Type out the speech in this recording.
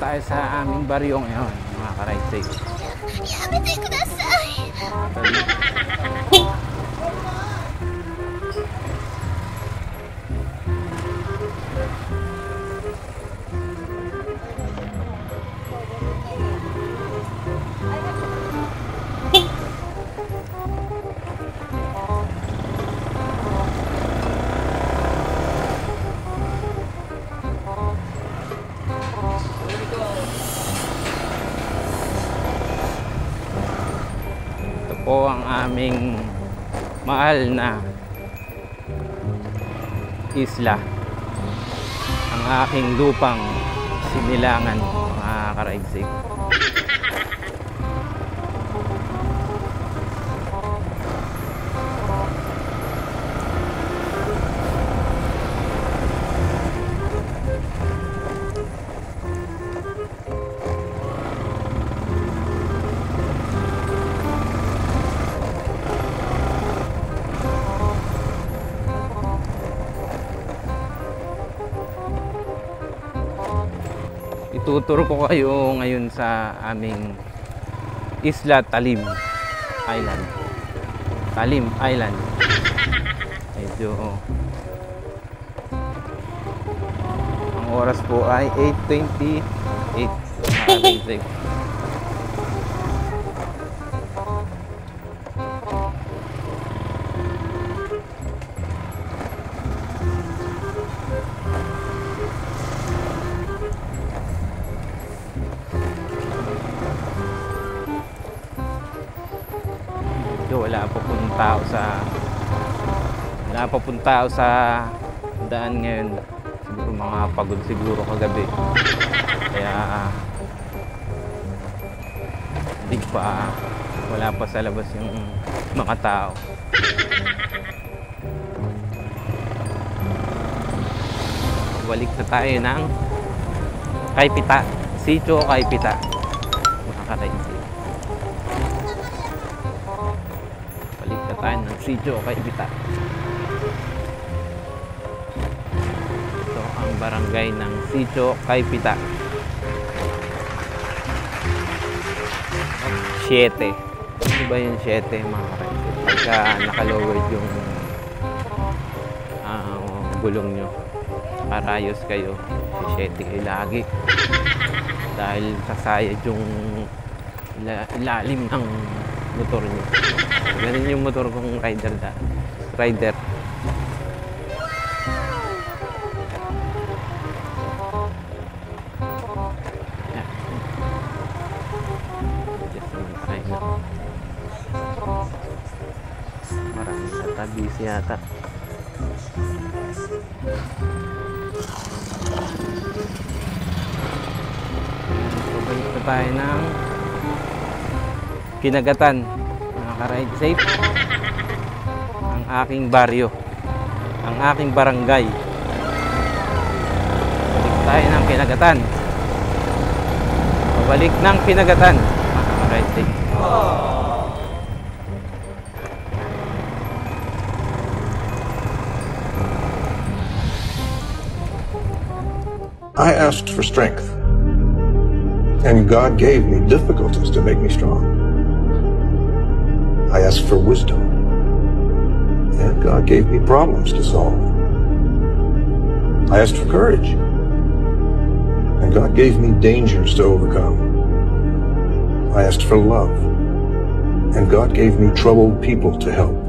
tayo sa aming baryo ngayon, mga ka-ride safe. Yamete kudasai. Po ang aming mahal na isla, ang aking lupang sinilangan, mga ka-ride safe. Ituturo ko kayo ngayon sa aming isla, Talim Island. Talim Island. Medyo ang oras po ay 8:28. Wala pa pong tao sa daan ngayon. Siguro mga pagod siguro kagabi, kaya wala pa sa labas yung mga tao. Balik na tayo ng Kaipita, Sitio Kaipita, mga ka-ride safe. Tayo ng Sitio Kaipita. Ito ang barangay ng Sitio Kaipita. 7. Ano ba yung 7, mga ka-ride? Pagka naka-lowered yung gulong nyo, karayos kayo, 7 kayo lagi. Dahil sasayad yung ilalim ng motor nyo. Ganun yung motor kong rider. Yeah. Maraming natabis yata. Pabalik na tayo ng Kinagatan, mga ka-ride safe. Ang aking baryo, ang aking barangay. Balik tayo ng Kinagatan. Pabalik ng Kinagatan, mga ka-ride safe. I asked for strength, and God gave me difficulties to make me strong. I asked for wisdom, and God gave me problems to solve. I asked for courage, and God gave me dangers to overcome. I asked for love, and God gave me troubled people to help.